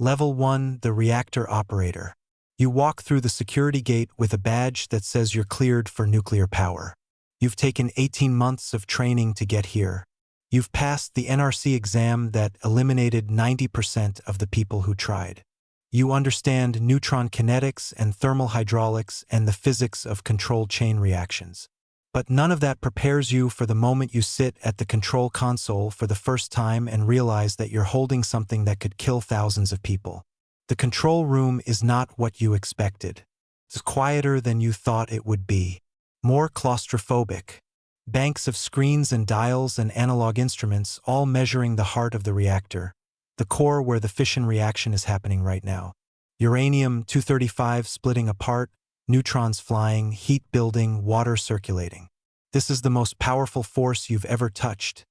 Level 1, the reactor operator. You walk through the security gate with a badge that says you're cleared for nuclear power. You've taken 18 months of training to get here. You've passed the NRC exam that eliminated 90% of the people who tried. You understand neutron kinetics and thermal hydraulics and the physics of controlled chain reactions. But none of that prepares you for the moment you sit at the control console for the first time and realize that you're holding something that could kill thousands of people. The control room is not what you expected. It's quieter than you thought it would be. More claustrophobic. Banks of screens and dials and analog instruments all measuring the heart of the reactor, the core where the fission reaction is happening right now. Uranium-235 splitting apart, neutrons flying, heat building, water circulating. This is the most powerful force you've ever touched,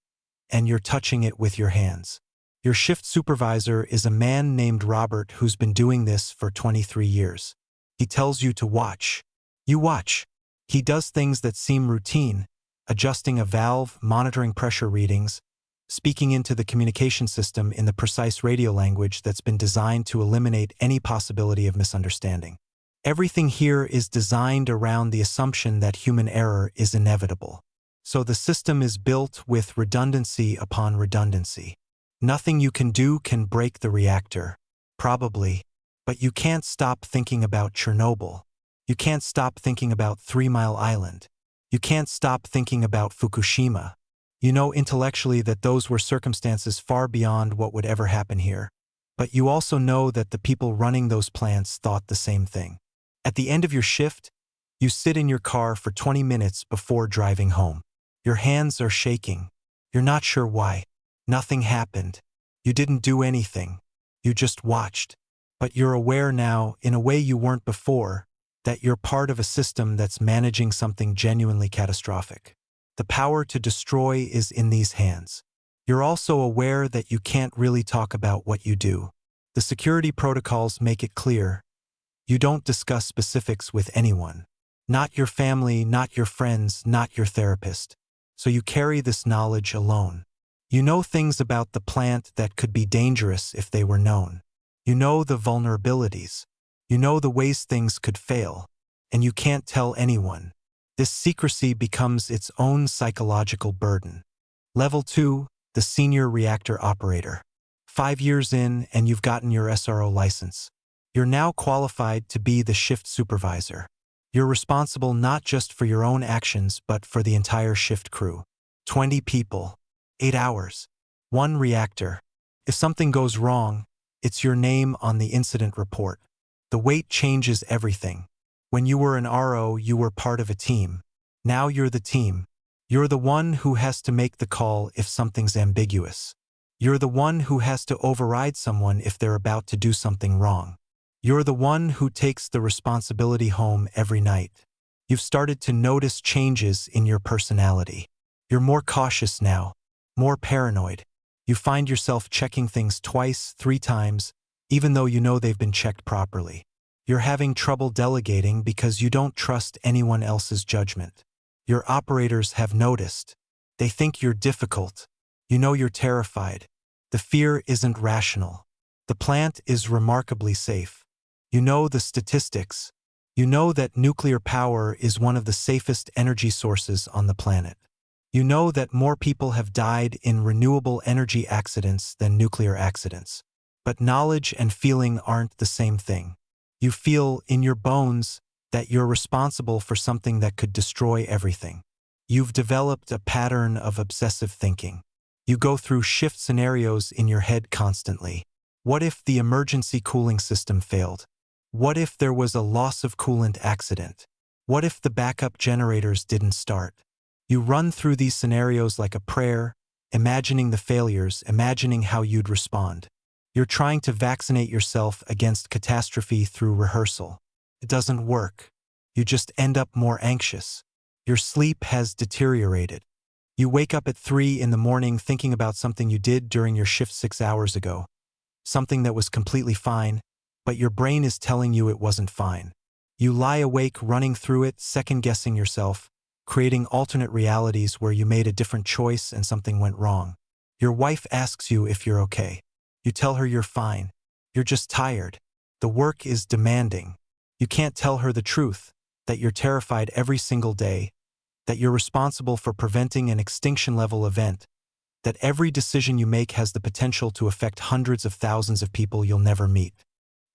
and you're touching it with your hands. Your shift supervisor is a man named Robert who's been doing this for 23 years. He tells you to watch. You watch. He does things that seem routine, adjusting a valve, monitoring pressure readings, speaking into the communication system in the precise radio language that's been designed to eliminate any possibility of misunderstanding. Everything here is designed around the assumption that human error is inevitable. So the system is built with redundancy upon redundancy. Nothing you can do can break the reactor, probably, but you can't stop thinking about Chernobyl. You can't stop thinking about 3 Mile Island. You can't stop thinking about Fukushima. You know intellectually that those were circumstances far beyond what would ever happen here. But you also know that the people running those plants thought the same thing. At the end of your shift, you sit in your car for 20 minutes before driving home. Your hands are shaking. You're not sure why. Nothing happened. You didn't do anything. You just watched. But you're aware now, in a way you weren't before, that you're part of a system that's managing something genuinely catastrophic. The power to destroy is in these hands. You're also aware that you can't really talk about what you do. The security protocols make it clear. You don't discuss specifics with anyone. Not your family, not your friends, not your therapist. So you carry this knowledge alone. You know things about the plant that could be dangerous if they were known. You know the vulnerabilities. You know the ways things could fail. And you can't tell anyone. This secrecy becomes its own psychological burden. Level 2, the senior reactor operator. 5 years in and you've gotten your SRO license. You're now qualified to be the shift supervisor. You're responsible not just for your own actions but for the entire shift crew. 20 people, 8 hours, 1 reactor. If something goes wrong, it's your name on the incident report. The weight changes everything. When you were an RO, you were part of a team. Now you're the team. You're the one who has to make the call if something's ambiguous. You're the one who has to override someone if they're about to do something wrong. You're the one who takes the responsibility home every night. You've started to notice changes in your personality. You're more cautious now, more paranoid. You find yourself checking things twice, 3 times, even though you know they've been checked properly. You're having trouble delegating because you don't trust anyone else's judgment. Your operators have noticed. They think you're difficult. You know you're terrified. The fear isn't rational. The plant is remarkably safe. You know the statistics. You know that nuclear power is one of the safest energy sources on the planet. You know that more people have died in renewable energy accidents than nuclear accidents. But knowledge and feeling aren't the same thing. You feel in your bones that you're responsible for something that could destroy everything. You've developed a pattern of obsessive thinking. You go through shift scenarios in your head constantly. What if the emergency cooling system failed? What if there was a loss of coolant accident? What if the backup generators didn't start? You run through these scenarios like a prayer, imagining the failures, imagining how you'd respond. You're trying to vaccinate yourself against catastrophe through rehearsal. It doesn't work. You just end up more anxious. Your sleep has deteriorated. You wake up at 3 in the morning thinking about something you did during your shift 6 hours ago. Something that was completely fine, but your brain is telling you it wasn't fine. You lie awake running through it, second-guessing yourself, creating alternate realities where you made a different choice and something went wrong. Your wife asks you if you're okay. You tell her you're fine. You're just tired. The work is demanding. You can't tell her the truth, that you're terrified every single day, that you're responsible for preventing an extinction-level event, that every decision you make has the potential to affect hundreds of thousands of people you'll never meet.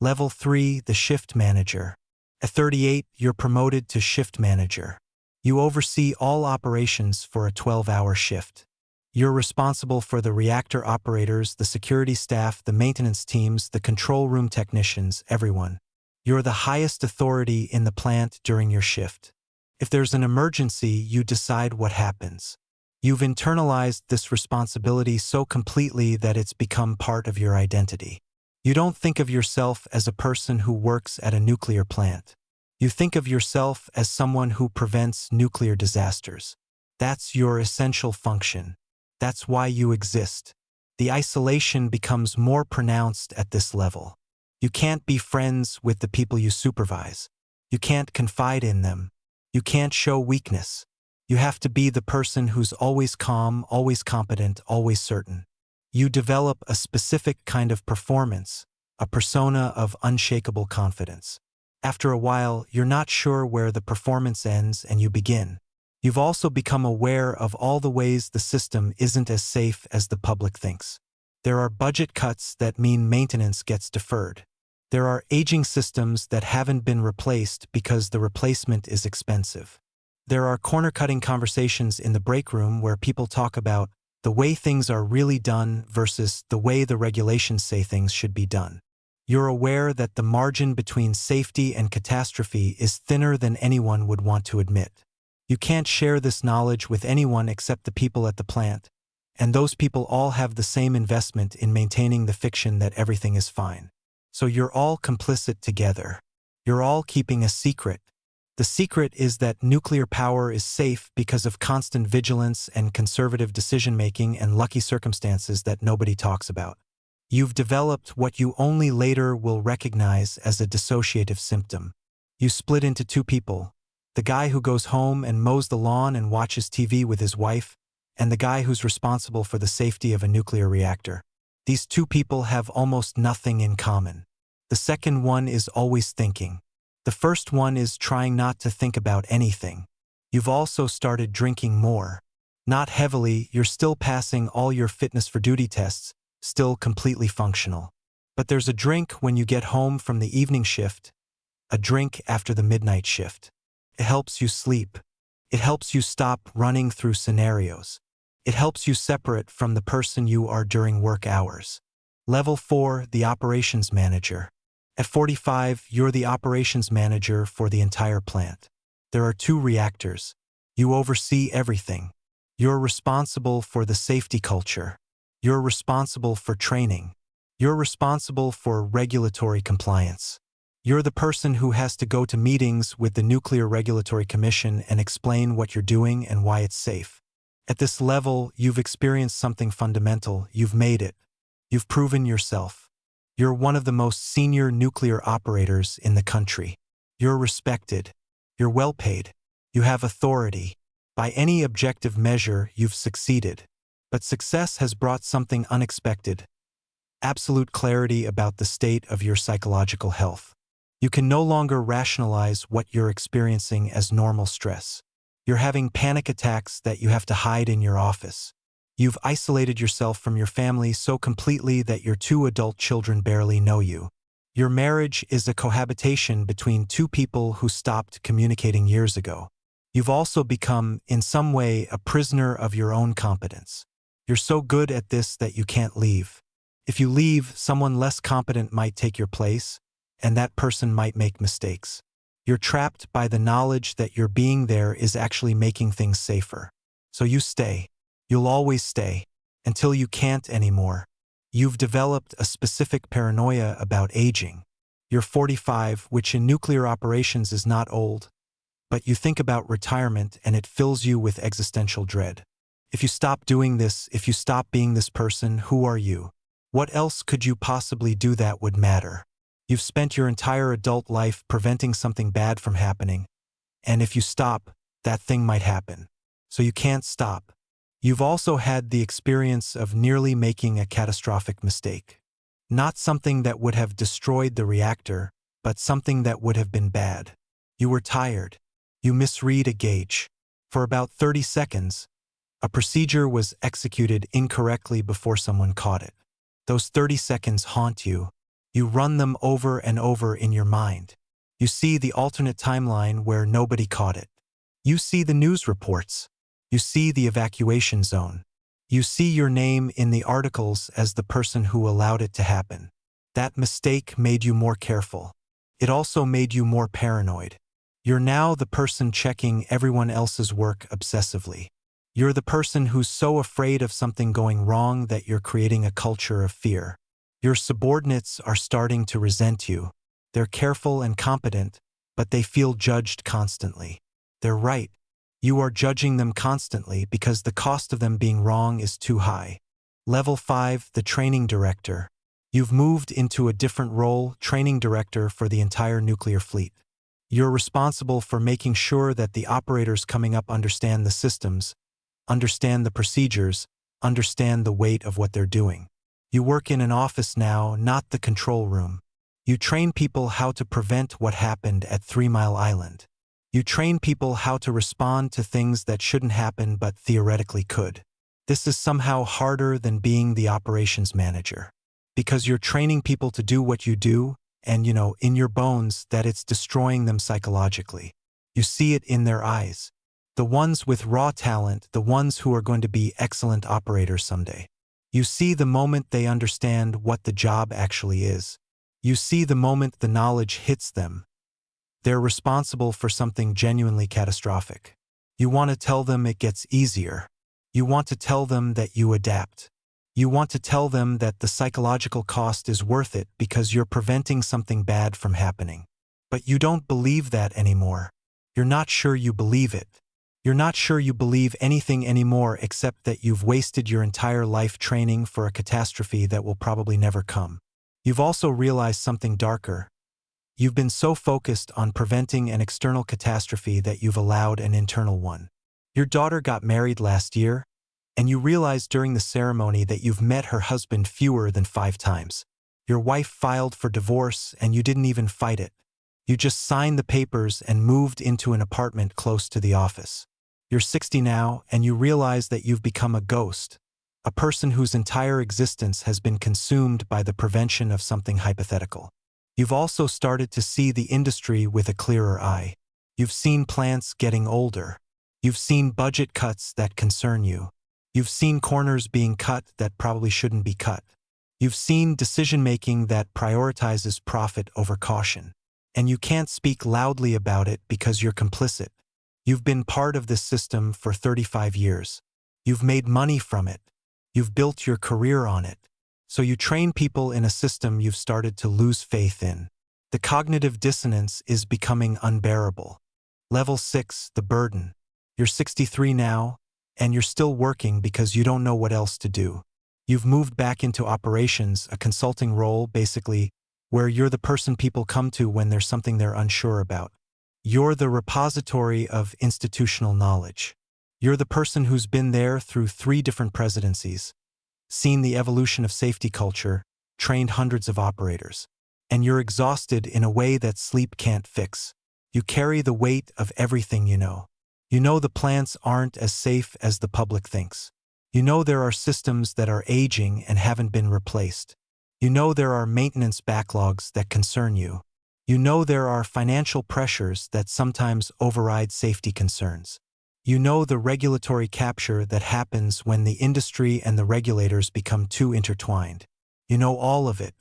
Level 3, the shift manager. At 38, you're promoted to shift manager. You oversee all operations for a 12-hour shift. You're responsible for the reactor operators, the security staff, the maintenance teams, the control room technicians, everyone. You're the highest authority in the plant during your shift. If there's an emergency, you decide what happens. You've internalized this responsibility so completely that it's become part of your identity. You don't think of yourself as a person who works at a nuclear plant. You think of yourself as someone who prevents nuclear disasters. That's your essential function. That's why you exist. The isolation becomes more pronounced at this level. You can't be friends with the people you supervise. You can't confide in them. You can't show weakness. You have to be the person who's always calm, always competent, always certain. You develop a specific kind of performance, a persona of unshakable confidence. After a while, you're not sure where the performance ends and you begin. You've also become aware of all the ways the system isn't as safe as the public thinks. There are budget cuts that mean maintenance gets deferred. There are aging systems that haven't been replaced because the replacement is expensive. There are corner-cutting conversations in the break room where people talk about the way things are really done versus the way the regulations say things should be done. You're aware that the margin between safety and catastrophe is thinner than anyone would want to admit. You can't share this knowledge with anyone except the people at the plant, and those people all have the same investment in maintaining the fiction that everything is fine. So you're all complicit together. You're all keeping a secret. The secret is that nuclear power is safe because of constant vigilance and conservative decision-making and lucky circumstances that nobody talks about. You've developed what you only later will recognize as a dissociative symptom. You split into two people, the guy who goes home and mows the lawn and watches TV with his wife, and the guy who's responsible for the safety of a nuclear reactor. These two people have almost nothing in common. The second one is always thinking. The first one is trying not to think about anything. You've also started drinking more. Not heavily, you're still passing all your fitness for duty tests, still completely functional. But there's a drink when you get home from the evening shift, a drink after the midnight shift. It helps you sleep. It helps you stop running through scenarios. It helps you separate from the person you are during work hours. Level 4, the operations manager. At 45, you're the operations manager for the entire plant. There are 2 reactors. You oversee everything. You're responsible for the safety culture. You're responsible for training. You're responsible for regulatory compliance. You're the person who has to go to meetings with the Nuclear Regulatory Commission and explain what you're doing and why it's safe. At this level, you've experienced something fundamental. You've made it. You've proven yourself. You're one of the most senior nuclear operators in the country. You're respected. You're well paid. You have authority. By any objective measure, you've succeeded. But success has brought something unexpected. Absolute clarity about the state of your psychological health. You can no longer rationalize what you're experiencing as normal stress. You're having panic attacks that you have to hide in your office. You've isolated yourself from your family so completely that your 2 adult children barely know you. Your marriage is a cohabitation between 2 people who stopped communicating years ago. You've also become, in some way, a prisoner of your own competence. You're so good at this that you can't leave. If you leave, someone less competent might take your place, and that person might make mistakes. You're trapped by the knowledge that your being there is actually making things safer. So you stay. You'll always stay, until you can't anymore. You've developed a specific paranoia about aging. You're 45, which in nuclear operations is not old, but you think about retirement and it fills you with existential dread. If you stop doing this, if you stop being this person, who are you? What else could you possibly do that would matter? You've spent your entire adult life preventing something bad from happening, and if you stop, that thing might happen. So you can't stop. You've also had the experience of nearly making a catastrophic mistake. Not something that would have destroyed the reactor, but something that would have been bad. You were tired. You misread a gauge. For about 30 seconds, a procedure was executed incorrectly before someone caught it. Those 30 seconds haunt you. You run them over and over in your mind. You see the alternate timeline where nobody caught it. You see the news reports. You see the evacuation zone. You see your name in the articles as the person who allowed it to happen. That mistake made you more careful. It also made you more paranoid. You're now the person checking everyone else's work obsessively. You're the person who's so afraid of something going wrong that you're creating a culture of fear. Your subordinates are starting to resent you. They're careful and competent, but they feel judged constantly. They're right. You are judging them constantly because the cost of them being wrong is too high. Level 5, the training director. You've moved into a different role, training director for the entire nuclear fleet. You're responsible for making sure that the operators coming up understand the systems, understand the procedures, understand the weight of what they're doing. You work in an office now, not the control room. You train people how to prevent what happened at 3 Mile Island. You train people how to respond to things that shouldn't happen but theoretically could. This is somehow harder than being the operations manager. Because you're training people to do what you do, and in your bones that it's destroying them psychologically. You see it in their eyes. The ones with raw talent, the ones who are going to be excellent operators someday. You see the moment they understand what the job actually is. You see the moment the knowledge hits them. They're responsible for something genuinely catastrophic. You want to tell them it gets easier. You want to tell them that you adapt. You want to tell them that the psychological cost is worth it because you're preventing something bad from happening. But you don't believe that anymore. You're not sure you believe it. You're not sure you believe anything anymore except that you've wasted your entire life training for a catastrophe that will probably never come. You've also realized something darker. You've been so focused on preventing an external catastrophe that you've allowed an internal one. Your daughter got married last year, and you realized during the ceremony that you've met her husband fewer than 5 times. Your wife filed for divorce and you didn't even fight it. You just signed the papers and moved into an apartment close to the office. You're 60 now and you realize that you've become a ghost, a person whose entire existence has been consumed by the prevention of something hypothetical. You've also started to see the industry with a clearer eye. You've seen plants getting older. You've seen budget cuts that concern you. You've seen corners being cut that probably shouldn't be cut. You've seen decision-making that prioritizes profit over caution. And you can't speak loudly about it because you're complicit. You've been part of this system for 35 years. You've made money from it. You've built your career on it. So you train people in a system you've started to lose faith in. The cognitive dissonance is becoming unbearable. Level 6, the burden. You're 63 now, and you're still working because you don't know what else to do. You've moved back into operations, a consulting role, basically, where you're the person people come to when there's something they're unsure about. You're the repository of institutional knowledge. You're the person who's been there through 3 different presidencies, seen the evolution of safety culture, trained hundreds of operators. And you're exhausted in a way that sleep can't fix. You carry the weight of everything you know. You know the plants aren't as safe as the public thinks. You know there are systems that are aging and haven't been replaced. You know there are maintenance backlogs that concern you. You know there are financial pressures that sometimes override safety concerns. You know the regulatory capture that happens when the industry and the regulators become too intertwined. You know all of it.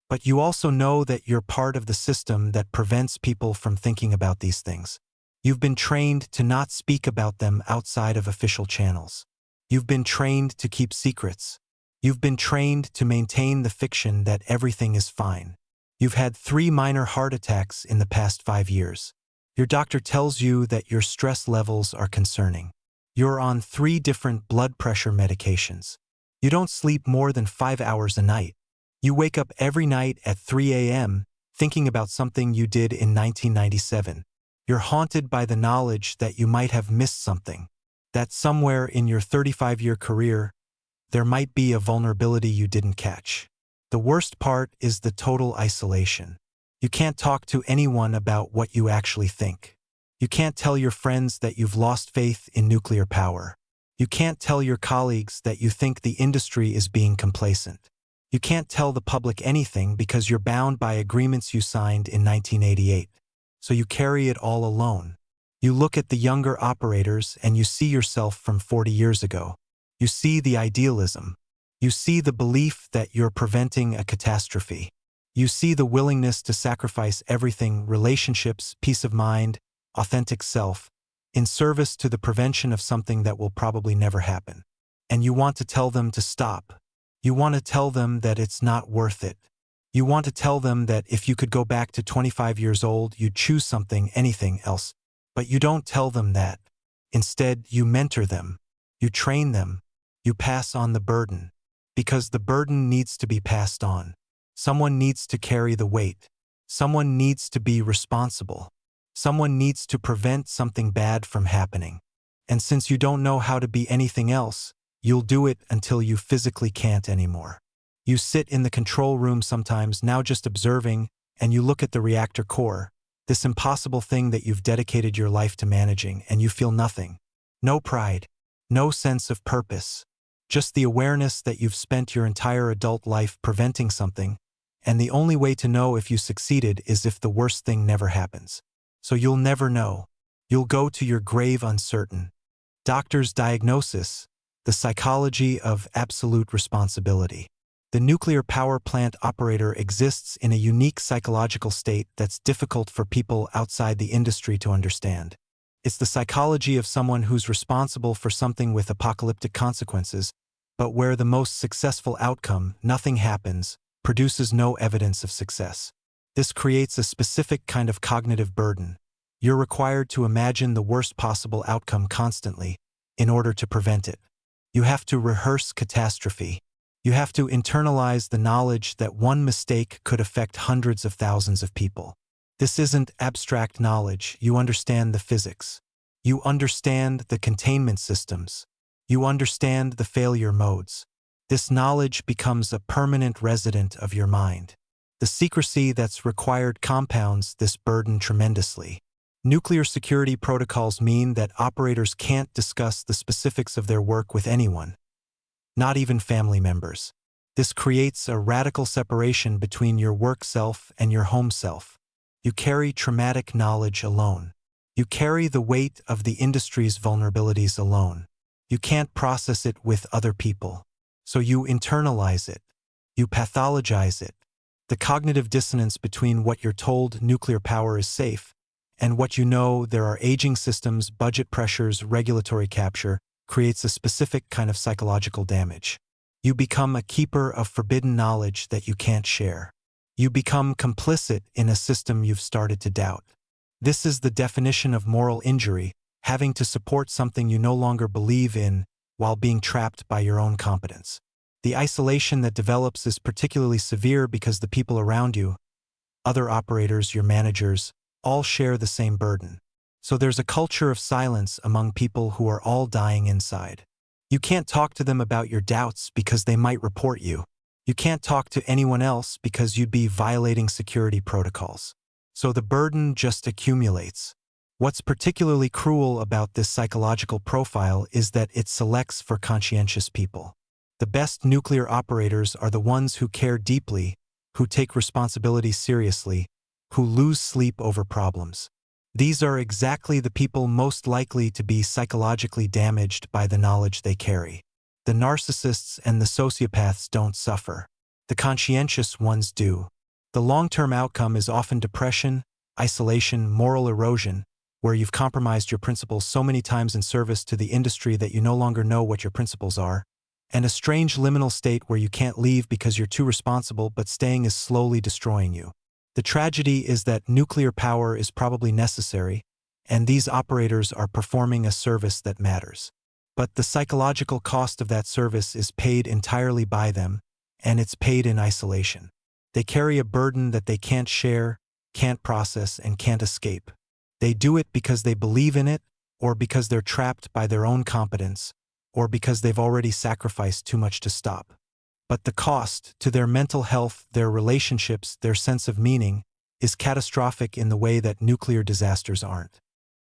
But you also know that you're part of the system that prevents people from thinking about these things. You've been trained to not speak about them outside of official channels. You've been trained to keep secrets. You've been trained to maintain the fiction that everything is fine. You've had 3 minor heart attacks in the past 5 years. Your doctor tells you that your stress levels are concerning. You're on 3 different blood pressure medications. You don't sleep more than 5 hours a night. You wake up every night at 3 a.m. thinking about something you did in 1997. You're haunted by the knowledge that you might have missed something, that somewhere in your 35-year career, there might be a vulnerability you didn't catch. The worst part is the total isolation. You can't talk to anyone about what you actually think. You can't tell your friends that you've lost faith in nuclear power. You can't tell your colleagues that you think the industry is being complacent. You can't tell the public anything because you're bound by agreements you signed in 1988. So you carry it all alone. You look at the younger operators and you see yourself from 40 years ago. You see the idealism. You see the belief that you're preventing a catastrophe. You see the willingness to sacrifice everything, relationships, peace of mind, authentic self, in service to the prevention of something that will probably never happen. And you want to tell them to stop. You want to tell them that it's not worth it. You want to tell them that if you could go back to 25 years old, you'd choose something, anything else. But you don't tell them that. Instead, you mentor them. You train them. You pass on the burden. Because the burden needs to be passed on. Someone needs to carry the weight. Someone needs to be responsible. Someone needs to prevent something bad from happening. And since you don't know how to be anything else, you'll do it until you physically can't anymore. You sit in the control room sometimes, now just observing, and you look at the reactor core, this impossible thing that you've dedicated your life to managing, and you feel nothing. No pride. No sense of purpose. Just the awareness that you've spent your entire adult life preventing something, and the only way to know if you succeeded is if the worst thing never happens. So you'll never know. You'll go to your grave uncertain. Doctor's diagnosis, the psychology of absolute responsibility. The nuclear power plant operator exists in a unique psychological state that's difficult for people outside the industry to understand. It's the psychology of someone who's responsible for something with apocalyptic consequences, but where the most successful outcome, nothing happens, produces no evidence of success. This creates a specific kind of cognitive burden. You're required to imagine the worst possible outcome constantly in order to prevent it. You have to rehearse catastrophe. You have to internalize the knowledge that one mistake could affect hundreds of thousands of people. This isn't abstract knowledge. You understand the physics. You understand the containment systems. You understand the failure modes. This knowledge becomes a permanent resident of your mind. The secrecy that's required compounds this burden tremendously. Nuclear security protocols mean that operators can't discuss the specifics of their work with anyone, not even family members. This creates a radical separation between your work self and your home self. You carry traumatic knowledge alone. You carry the weight of the industry's vulnerabilities alone. You can't process it with other people. So you internalize it. You pathologize it. The cognitive dissonance between what you're told nuclear power is safe and what you know there are aging systems, budget pressures, regulatory capture, creates a specific kind of psychological damage. You become a keeper of forbidden knowledge that you can't share. You become complicit in a system you've started to doubt. This is the definition of moral injury, having to support something you no longer believe in while being trapped by your own competence. The isolation that develops is particularly severe because the people around you, other operators, your managers, all share the same burden. So there's a culture of silence among people who are all dying inside. You can't talk to them about your doubts because they might report you. You can't talk to anyone else because you'd be violating security protocols. So the burden just accumulates. What's particularly cruel about this psychological profile is that it selects for conscientious people. The best nuclear operators are the ones who care deeply, who take responsibility seriously, who lose sleep over problems. These are exactly the people most likely to be psychologically damaged by the knowledge they carry. The narcissists and the sociopaths don't suffer. The conscientious ones do. The long-term outcome is often depression, isolation, moral erosion, where you've compromised your principles so many times in service to the industry that you no longer know what your principles are, and a strange liminal state where you can't leave because you're too responsible, but staying is slowly destroying you. The tragedy is that nuclear power is probably necessary, and these operators are performing a service that matters. But the psychological cost of that service is paid entirely by them, and it's paid in isolation. They carry a burden that they can't share, can't process, and can't escape. They do it because they believe in it, or because they're trapped by their own competence, or because they've already sacrificed too much to stop. But the cost, to their mental health, their relationships, their sense of meaning, is catastrophic in the way that nuclear disasters aren't.